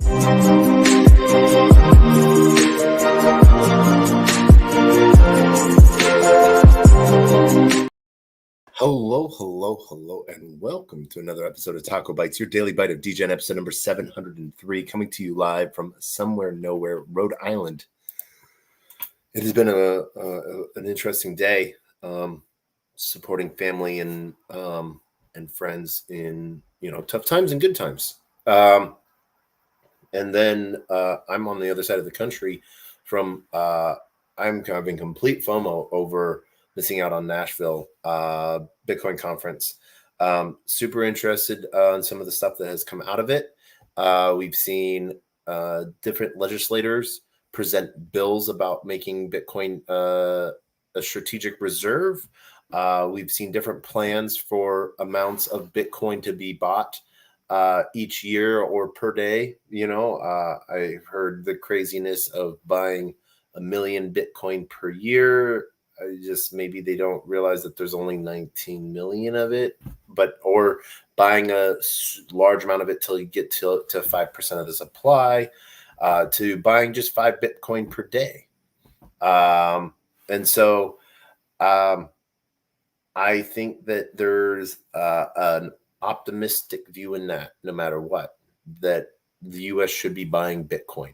Hello, and welcome to another episode of TacoBytes, your daily bite of Degen, episode number 703, coming to you live from somewhere nowhere, Rhode Island. It has been an interesting day, supporting family and friends in tough times and good times. And then I'm on the other side of the country from I'm having complete FOMO over missing out on Nashville Bitcoin conference. Super interested in some of the stuff that has come out of it. We've seen different legislators present bills about making Bitcoin a strategic reserve. We've seen different plans for amounts of Bitcoin to be bought each year or per day. I heard the craziness of buying 1 million Bitcoin per year. Maybe they don't realize that there's only 19 million of it, or buying a large amount of it till you get to 5% of the supply, to buying just 5 Bitcoin per day. And so I think that there's an optimistic view in that, no matter what, that the U.S. should be buying Bitcoin,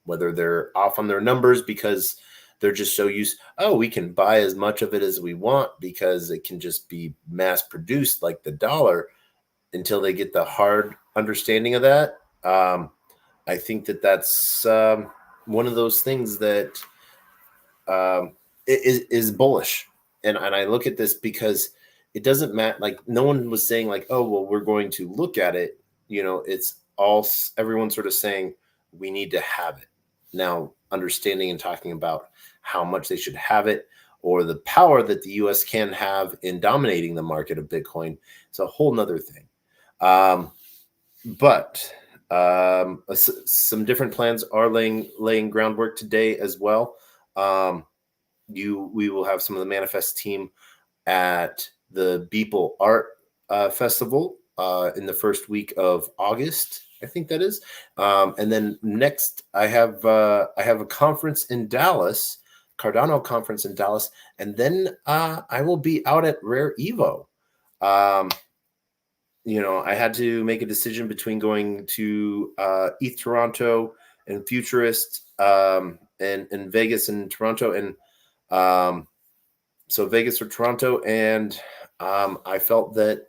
whether they're off on their numbers because they're just so used, we can buy as much of it as we want because it can just be mass produced like the dollar, until they get the hard understanding of that. I think that that's one of those things that is bullish. And I look at this because it doesn't matter. Like, no one was saying like, oh, well, we're going to look at it. It's all, everyone's sort of saying we need to have it. Now, understanding and talking about how much they should have it, or the power that the U.S. can have in dominating the market of Bitcoin, it's a whole nother thing. But some different plans are laying groundwork today as well. We will have some of the Manifest team at the Beeple Art Festival in the first week of August, I think that is. And then next, I have a conference in Dallas, Cardano conference in Dallas, and then I will be out at Rare Evo. I had to make a decision between going to ETH Toronto and Futurist, and Vegas and Toronto, and so Vegas or Toronto, and I felt that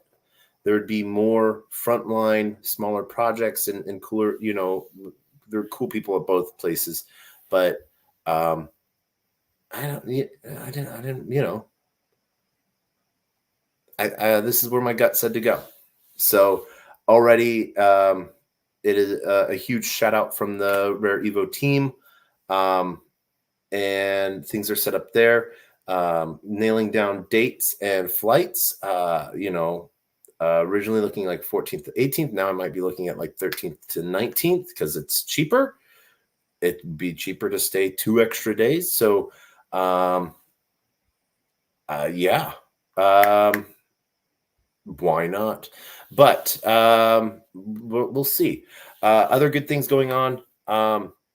there would be more frontline, smaller projects and cooler. There are cool people at both places, but this is where my gut said to go. So already, it is a huge shout out from the Rare Evo team, and things are set up there. Nailing down dates and flights. Originally looking like 14th to 18th. Now I might be looking at like 13th to 19th because it's cheaper. It'd be cheaper to stay 2 extra days. So, why not? But we'll see. Other good things going on.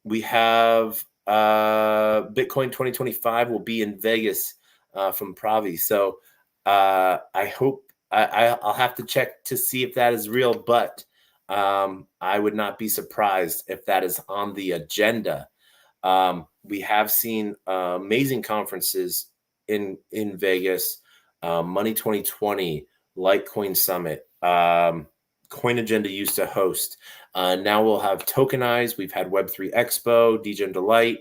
We have Bitcoin 2025 will be in Vegas from Pravi. So I hope I'll have to check to see if that is real, but I would not be surprised if that is on the agenda. We have seen amazing conferences in Vegas, Money 2020, Litecoin Summit, Coin Agenda used to host. Now we'll have Tokenize. We've had Web3 Expo, Degen Delight.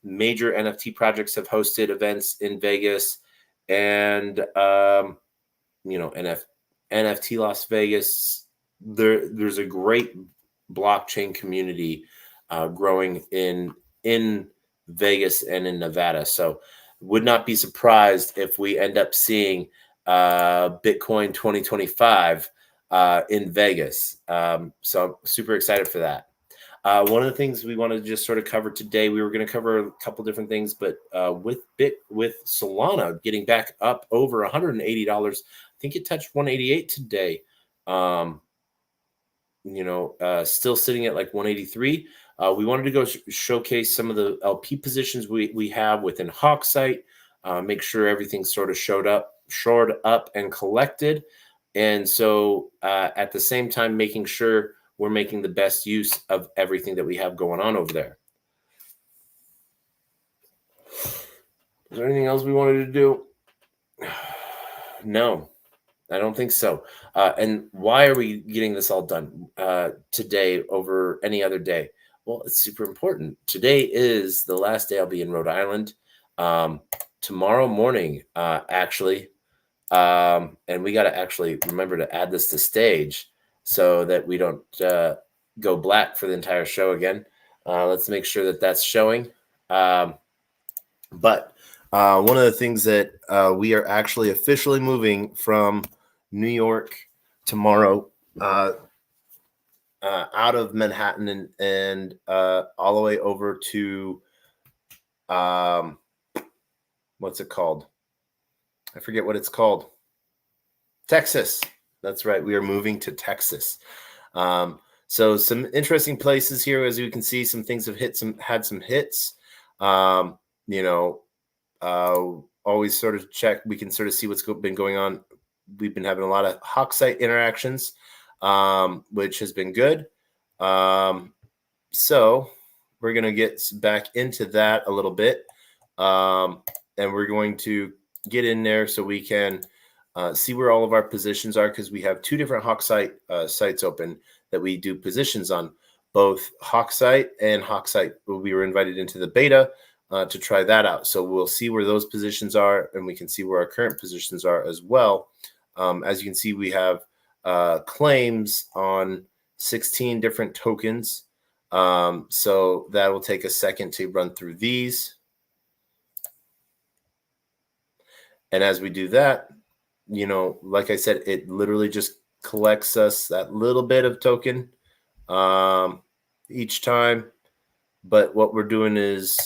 Major NFT projects have hosted events in Vegas, and NFT Las Vegas. There's a great blockchain community growing in Vegas and in Nevada. So would not be surprised if we end up seeing Bitcoin 2025 in Vegas. So I'm super excited for that. One of the things we want to just sort of cover today, we were going to cover a couple different things, but with Solana getting back up over $180, I think it touched 188 today. still sitting at like 183. We wanted to go showcase some of the LP positions we have within Hawksite, make sure everything's sort of shored up and collected. And so at the same time, making sure we're making the best use of everything that we have going on over there. Is there anything else we wanted to do? No, I don't think so. And why are we getting this all done today over any other day? Well, it's super important. Today is the last day I'll be in Rhode Island. Tomorrow morning, actually, and we got to actually remember to add this to stage so that we don't go black for the entire show again. Let's make sure that that's showing. But one of the things that we are actually officially moving from New York tomorrow out of Manhattan and all the way over to what's it called? I forget what it's called. Texas. That's right. We are moving to Texas. So some interesting places here, as you can see, some things have had some hits. Always sort of check. We can sort of see what's been going on. We've been having a lot of Hawksite interactions, which has been good. So we're going to get back into that a little bit. And we're going to get in there so we can see where all of our positions are, because we have two different Hawksite sites open that we do positions on, both Hawksite and Hawksite. We were invited into the beta to try that out. So we'll see where those positions are, and we can see where our current positions are as well. As you can see, we have claims on 16 different tokens. So that will take a second to run through these. And as we do that, like I said, it literally just collects us that little bit of token each time. But what we're doing is,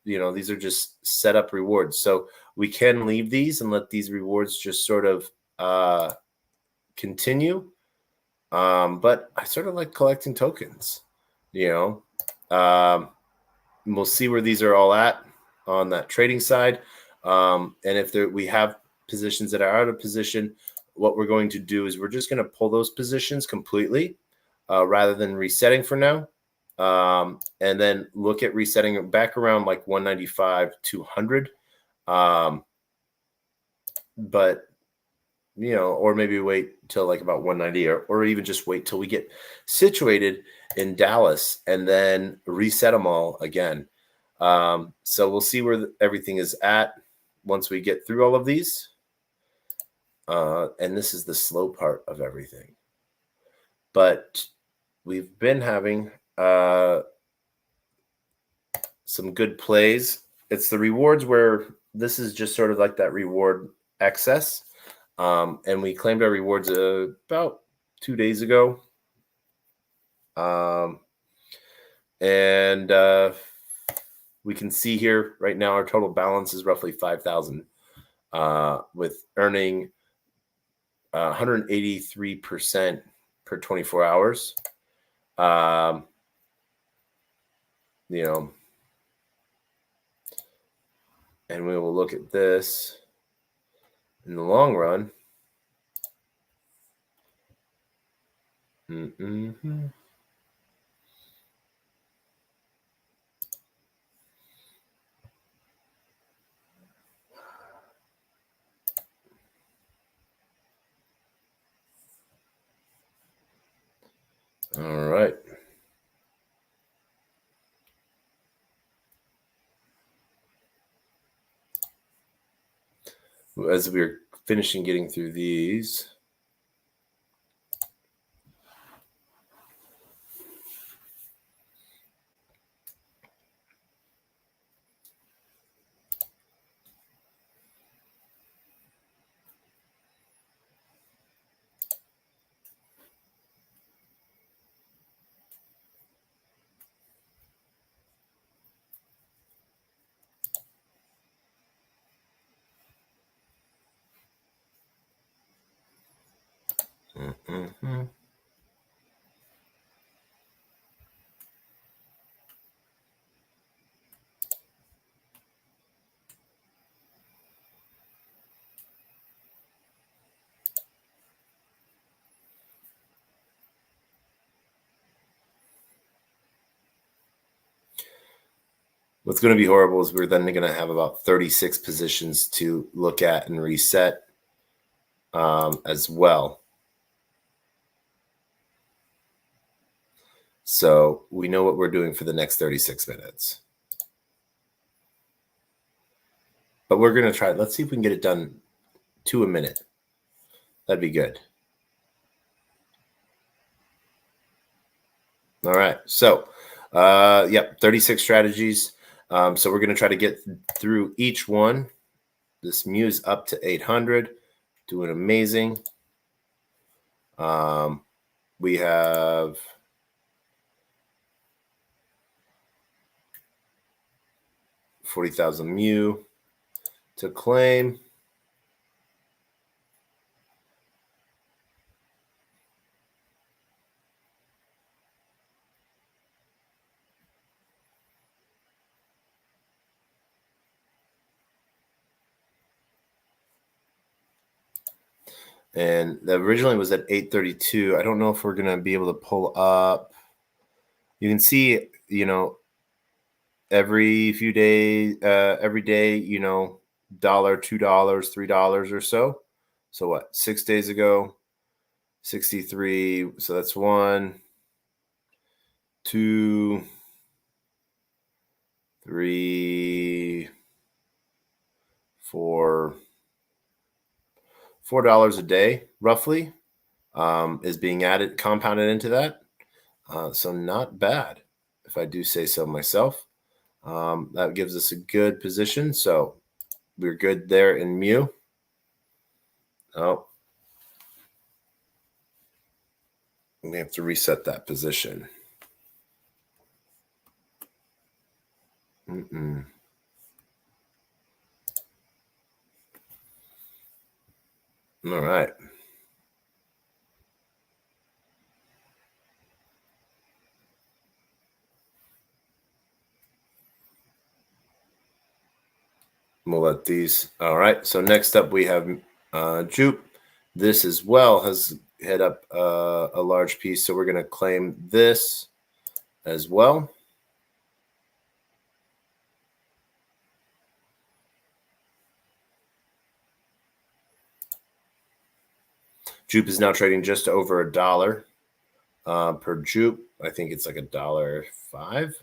these are just set up rewards. So we can leave these and let these rewards just sort of continue. But I sort of like collecting tokens, we'll see where these are all at on that trading side. And if we have positions that are out of position, what we're going to do is we're just going to pull those positions completely rather than resetting for now. And then look at resetting it back around like 195, 200. But, or maybe wait till like about 190 or even just wait till we get situated in Dallas and then reset them all again. So we'll see where everything is at once we get through all of these. And this is the slow part of everything. But we've been having some good plays. It's the rewards where this is just sort of like that reward excess. And we claimed our rewards about 2 days ago. And we can see here right now our total balance is roughly 5,000 with earning 183% per 24 hours. And we will look at this in the long run. All right. As we're finishing getting through these, What's going to be horrible is we're then going to have about 36 positions to look at and reset as well. So we know what we're doing for the next 36 minutes. But we're going to try. Let's see if we can get it done to a minute. That'd be good. All right. So, 36 strategies. So we're going to try to get through each one. This Muse up to 800, doing amazing. We have $40,000 Mu to claim. And that originally was at 832. I don't know if we're going to be able to pull up. You can see, every few days, every day, $1, $2, $3 or so. So what? 6 days ago, 63. So that's 1, 2, 3, 4. $4 a day, roughly, is being added, compounded into that. So not bad, if I do say so myself. That gives us a good position. So we're good there in Mu. Oh, we have to reset that position. All right. We'll let these. All right. So next up we have Jupe. This as well has hit up a large piece. So we're going to claim this as well. Jupe is now trading just over $1 per Jupe. I think it's like $1.05.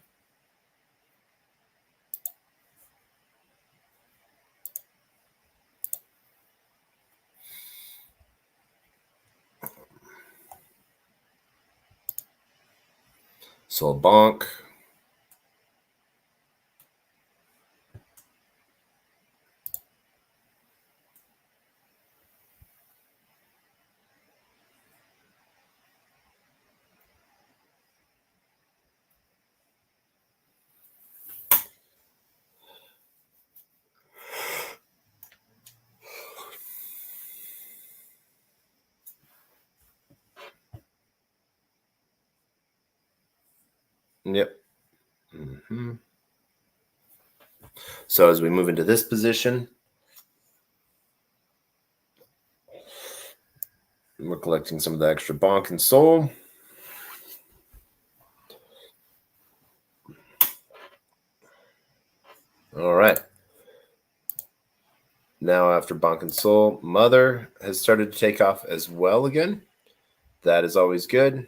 So bonk. Yep. So as we move into this position, we're collecting some of the extra bonk and soul. All right. Now after bonk and soul, Mother has started to take off as well again. That is always good.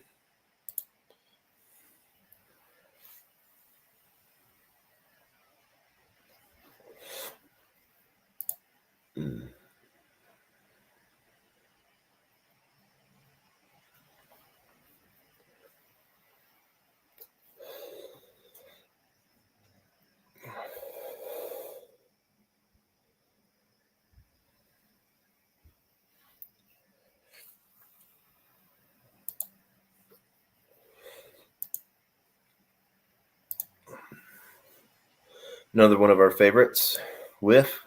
Another one of our favorites, whiff.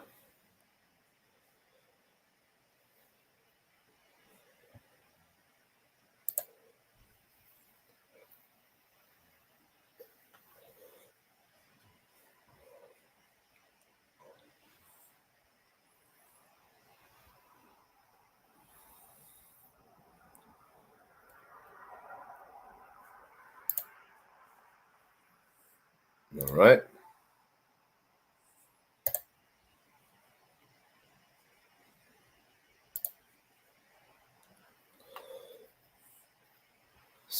All right.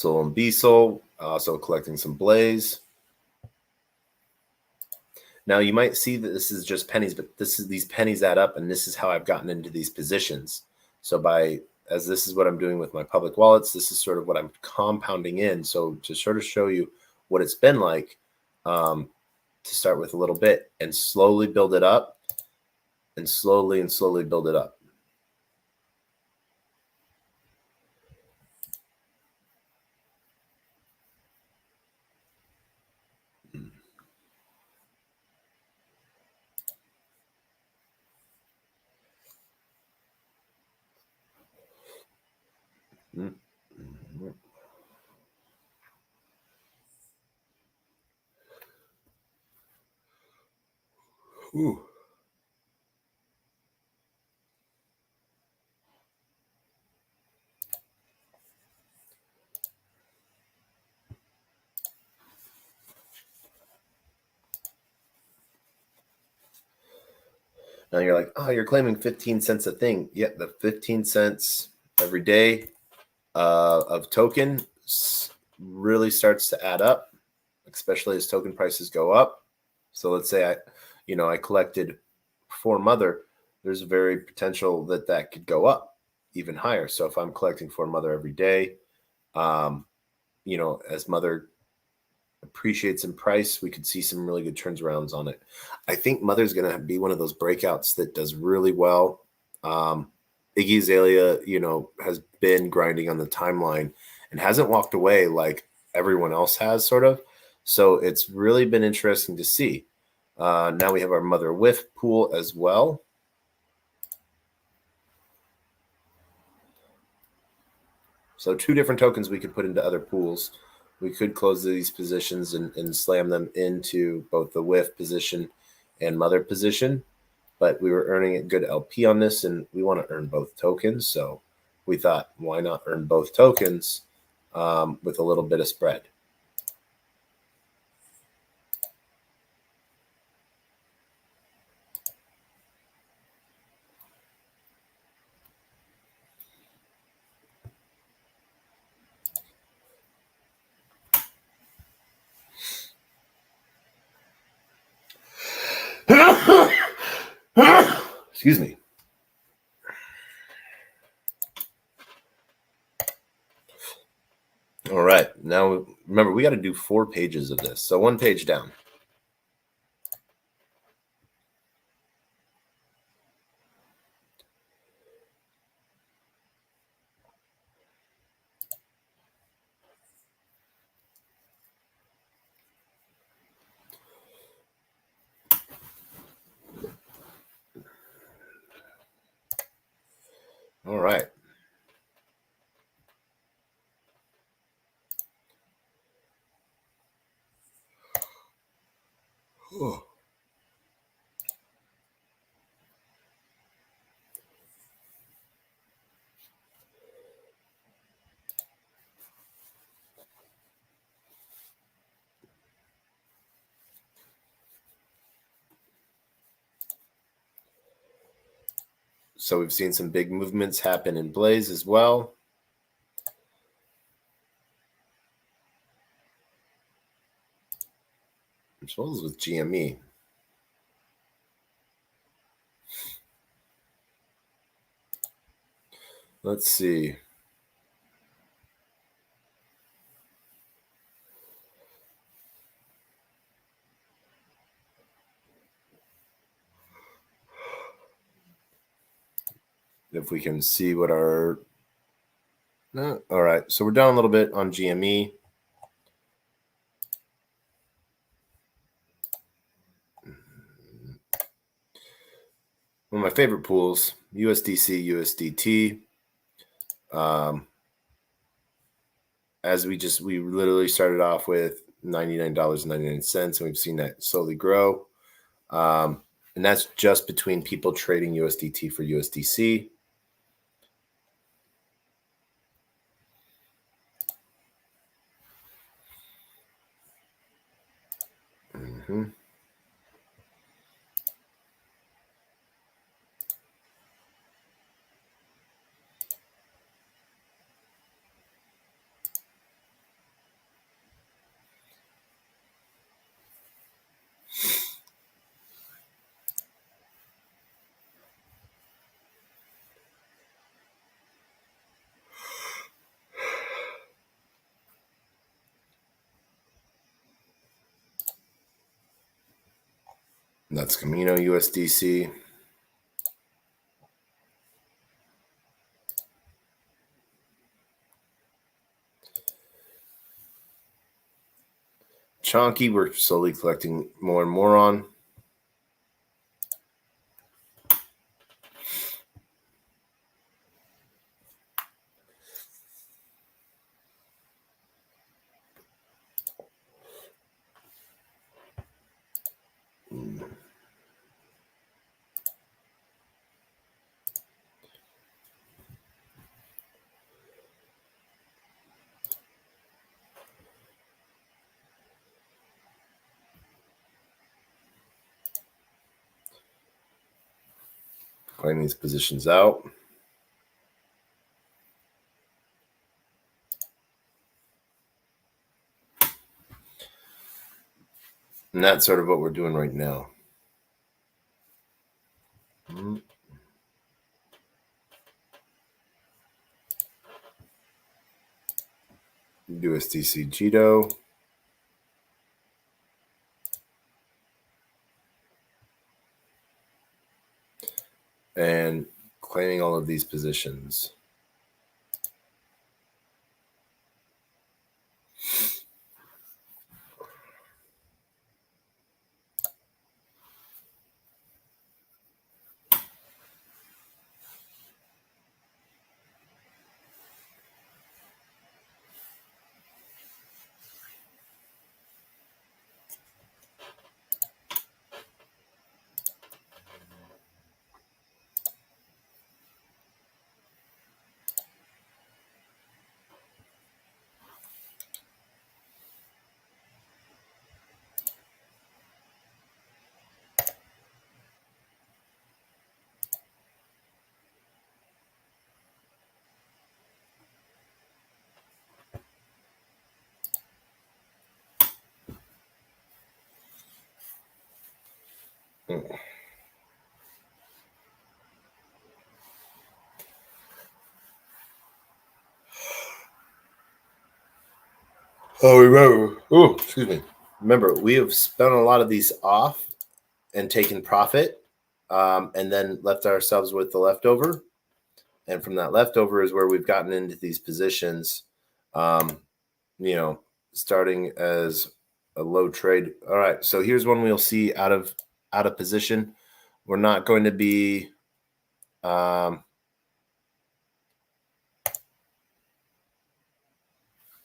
Sol and Beasol, also collecting some Blaze. Now you might see that this is just pennies, but these pennies add up, and this is how I've gotten into these positions. So as this is what I'm doing with my public wallets, this is sort of what I'm compounding in. So to sort of show you what it's been like, to start with a little bit and slowly build it up, and slowly build it up. Ooh. Now you're like, oh, you're claiming 15 cents a thing. Yeah, the 15 cents every day of token really starts to add up, especially as token prices go up. So let's say I collected 4 mother. There's a very potential that could go up even higher. So if I'm collecting 4 mother every day, as mother appreciates in price, we could see some really good turnarounds on it. I think mother's going to be one of those breakouts that does really well. Iggy Azalea, has been grinding on the timeline and hasn't walked away like everyone else has, sort of. So it's really been interesting to see. Now we have our mother whiff pool as well. So 2 different tokens we could put into other pools. We could close these positions and slam them into both the whiff position and mother position. But we were earning a good LP on this, and we want to earn both tokens. So we thought, why not earn both tokens with a little bit of spread? Excuse me. All right. Now, remember, we got to do 4 pages of this. So 1 page down. All right. Oh. So we've seen some big movements happen in Blaze as well. As well as with GME. Let's see. If we can see what our... No. All right. So we're down a little bit on GME. One of my favorite pools, USDC, USDT. As we literally started off with $99.99, and we've seen that slowly grow. And that's just between people trading USDT for USDC. Mm-hmm. That's Camino USDC. Chonky, we're slowly collecting more and more on. Playing these positions out. And that's sort of what we're doing right now. USDC Jito. And claiming all of these positions. Oh, remember. Oh, excuse me. Remember, we have spun a lot of these off and taken profit, and then left ourselves with the leftover. And from that leftover is where we've gotten into these positions, starting as a low trade. All right, so here's one we'll see out of position. We're not going to be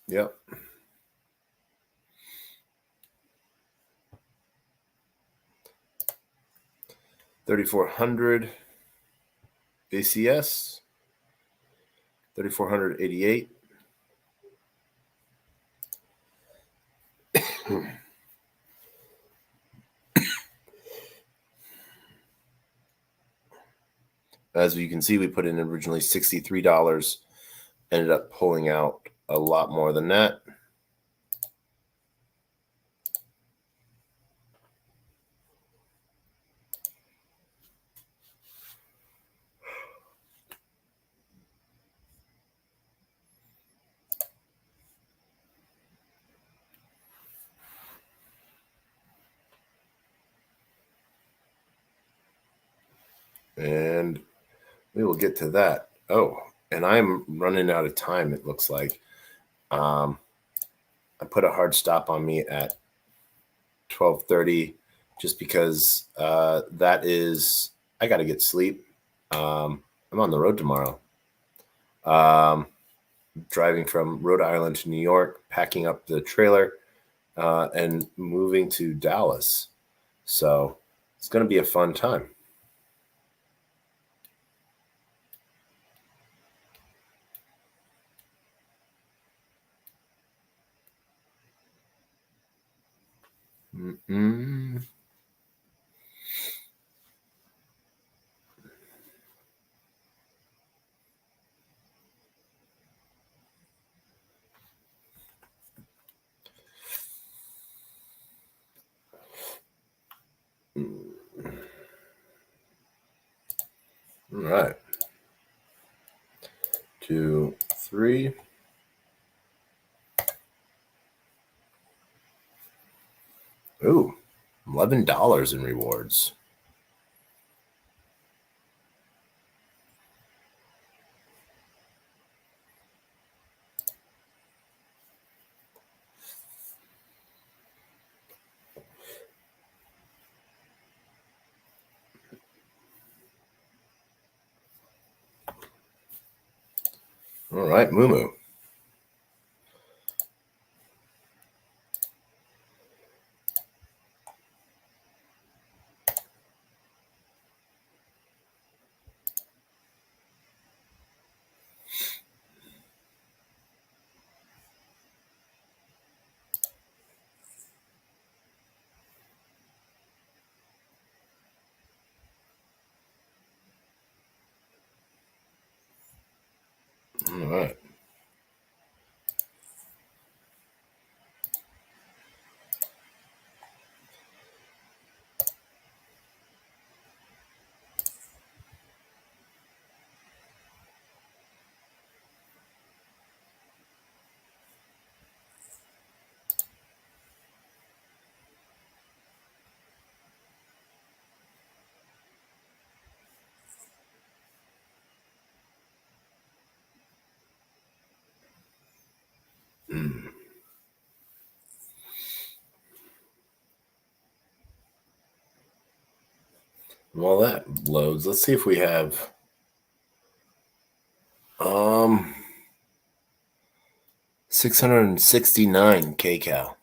yep. $3,400 ACS, 3,488. As you can see, we put in originally $63, ended up pulling out a lot more than that. And we will get to that. Oh, and I'm running out of time, it looks like. I put a hard stop on me at 12:30 just because that is, I got to get sleep. I'm on the road tomorrow. Driving from Rhode Island to New York, packing up the trailer, and moving to Dallas. So it's going to be a fun time. Mm-mm. All right. 2, 3. Ooh, $11 in rewards. All right, Moo. All right. While that loads, let's see if we have 669 kcal.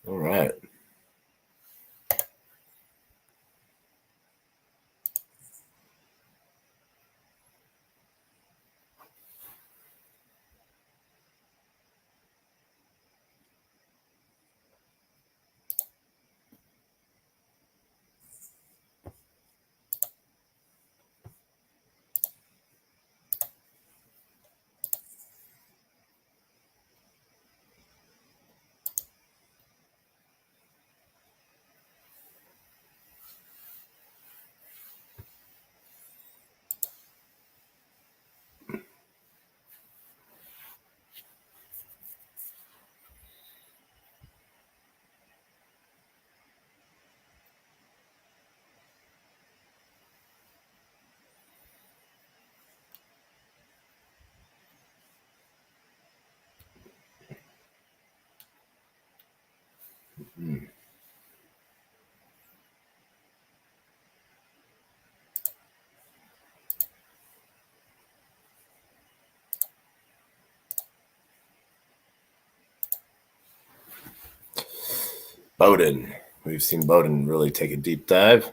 All right. Bowden. We've seen Bowden really take a deep dive.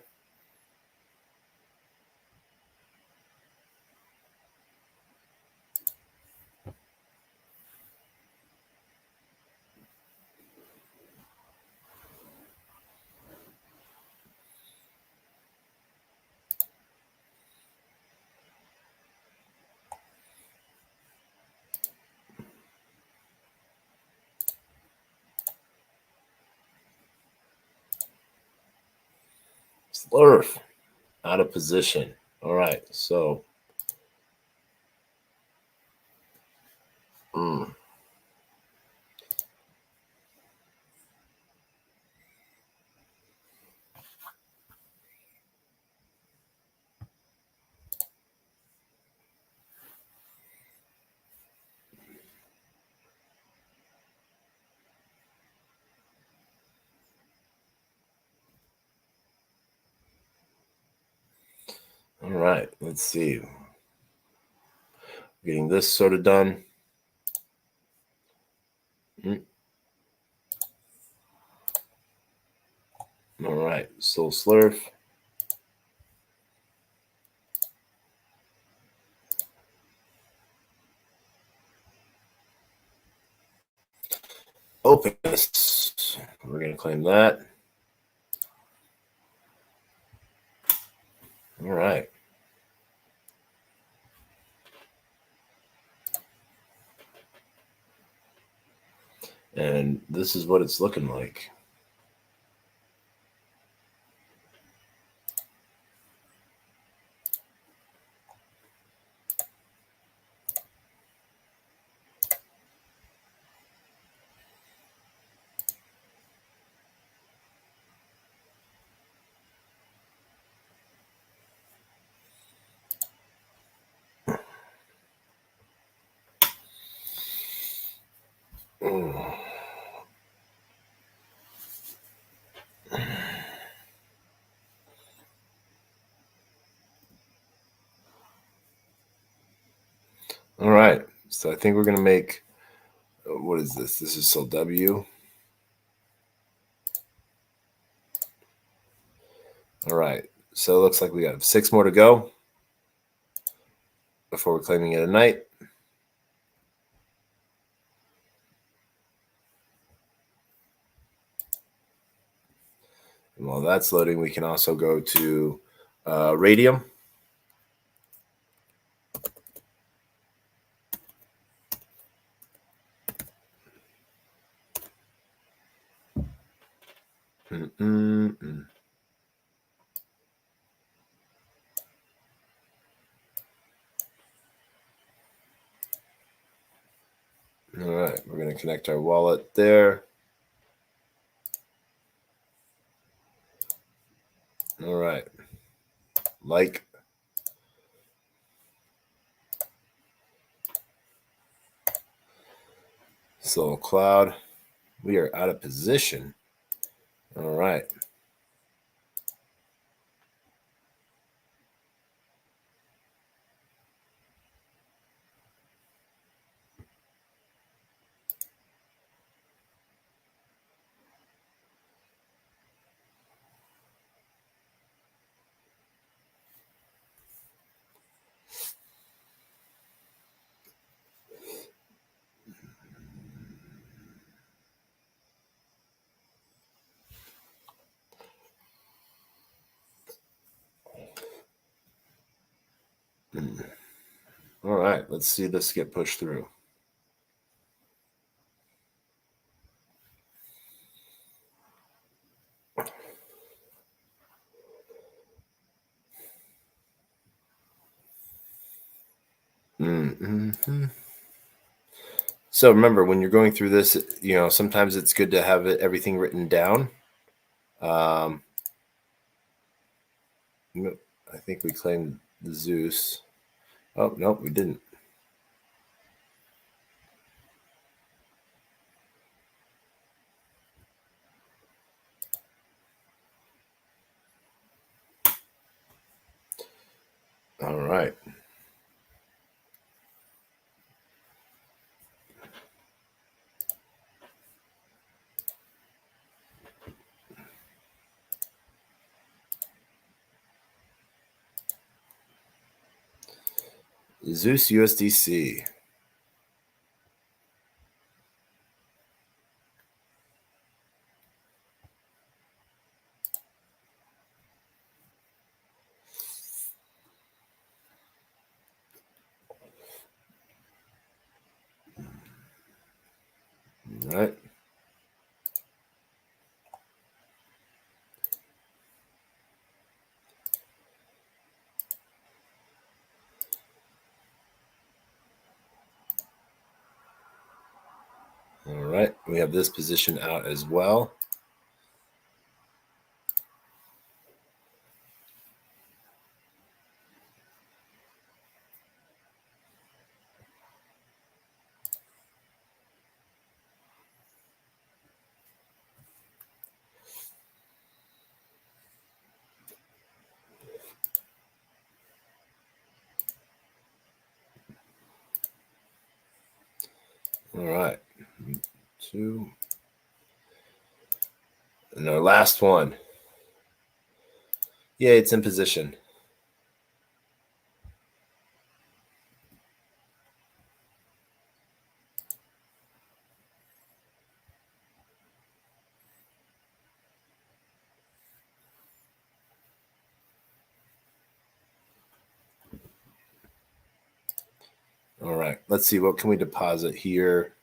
Slurf. Out of position. All right, so all right, let's see. Getting this sort of done. All right, Soul Slurf. Opus. We're going to claim that. All right. And this is what it's looking like. All right. So I think we're going to make, what is this? This is still W. All right. So it looks like we got 6 more to go before we're claiming it a night. And while that's loading, we can also go to radium. Mm-mm-mm. All right, we're going to connect our wallet there. All right. Like. Soul Cloud. We are out of position. All right. All right, let's see this get pushed through. Mm-hmm. So remember, when you're going through this, sometimes it's good to have everything written down. I think we claimed the Zeus. Oh, no, we didn't. All right. Zeus USDC. All right. All right. We have this position out as well. All right. 2. And our last one. Yeah, it's in position. All right. Let's see. What can we deposit here?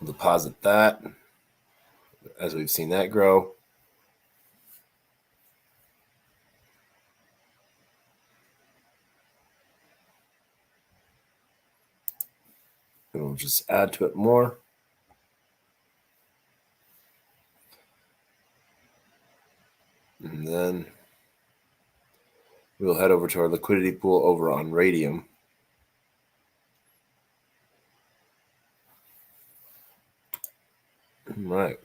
Deposit that as we've seen that grow. And we'll just add to it more. And then we'll head over to our liquidity pool over on Radium. All right.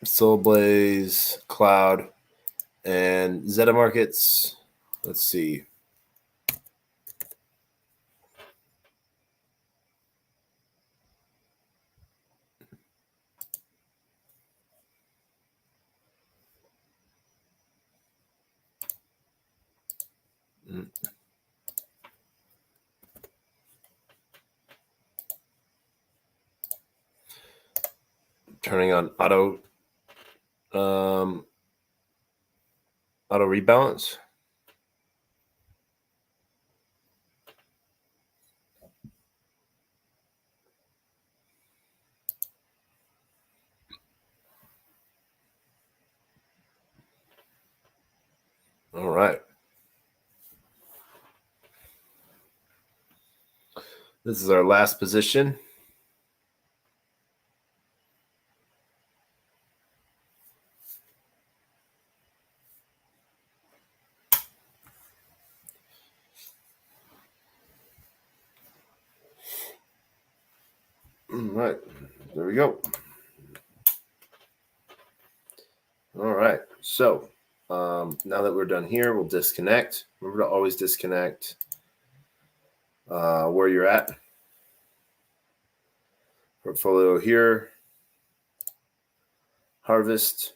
Soul Blaze, Cloud, and Zeta Markets. Let's see. Turning on auto rebalance. All right. This is our last position. All right. There we go. All right. So now that we're done here, we'll disconnect. Remember to always disconnect where you're at. Portfolio here. Harvest.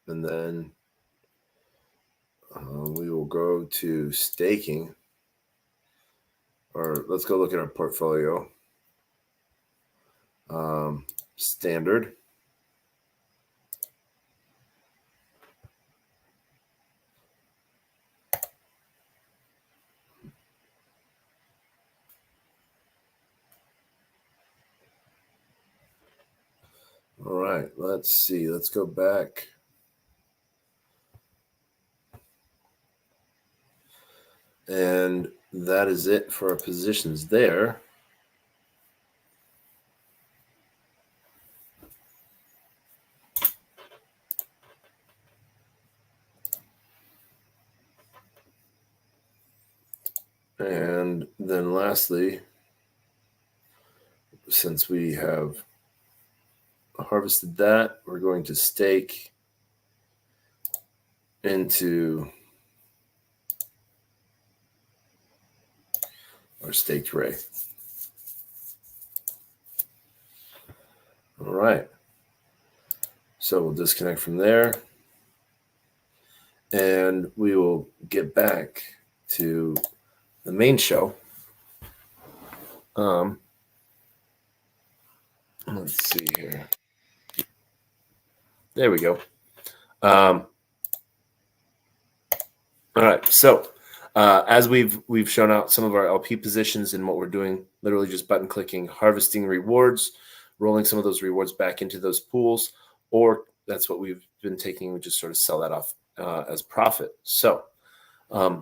And then we will go to staking. Or let's go look at our portfolio. Standard. All right, let's see. Let's go back. And that is it for our positions there. And then lastly, since we have harvested that, we're going to stake into our staked ray. All right. So we'll disconnect from there. And we will get back to the main show. Let's see here. There we go. All right. So as we've shown out some of our LP positions and what we're doing, literally just button clicking, harvesting rewards, rolling some of those rewards back into those pools, or that's what we've been taking. We just sort of sell that off as profit. So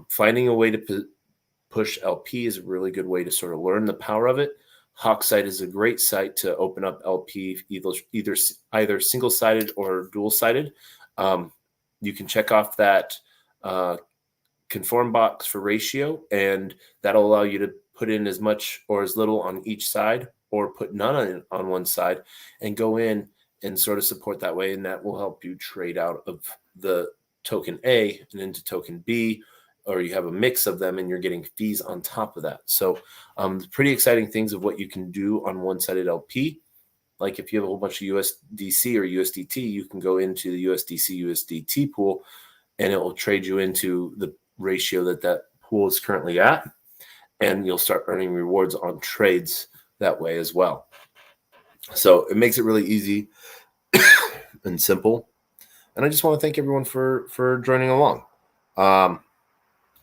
finding a way to push LP is a really good way to sort of learn the power of it. Hawksite is a great site to open up LP, either single-sided or dual-sided. You can check off that conform box for ratio, and that'll allow you to put in as much or as little on each side, or put none on one side, and go in and sort of support that way, and that will help you trade out of the token A and into token B, or you have a mix of them and you're getting fees on top of that. So pretty exciting things of what you can do on one-sided LP. Like if you have a whole bunch of USDC or USDT, you can go into the USDC USDT pool and it will trade you into the ratio that pool is currently at. And you'll start earning rewards on trades that way as well. So it makes it really easy and simple. And I just want to thank everyone for joining along.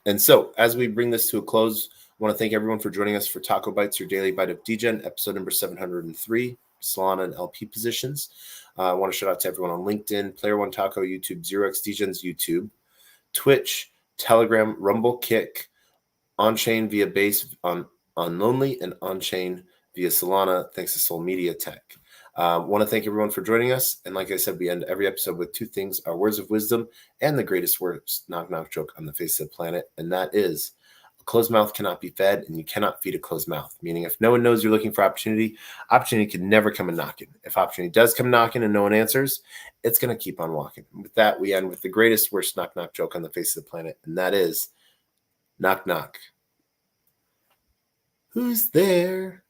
And so as we bring this to a close, I want to thank everyone for joining us for TacoBytes, your daily bite of Degen, episode number 703, Solana and LP positions. I want to shout out to everyone on LinkedIn, Player One Taco, YouTube, 0x Degen's YouTube, Twitch, Telegram, Rumble, Kick, on-chain via Base on Lonely, and on-chain via Solana, thanks to Sol Media Tech. Want to thank everyone for joining us. And like I said, we end every episode with two things: our words of wisdom and the greatest words knock joke on the face of the planet. And that is, a closed mouth cannot be fed, and you cannot feed a closed mouth. Meaning, if no one knows you're looking for opportunity can never come a knocking. If opportunity does come knocking and no one answers, it's going to keep on walking. With that, we end with the greatest worst knock joke on the face of the planet. And that is, knock knock. Who's there?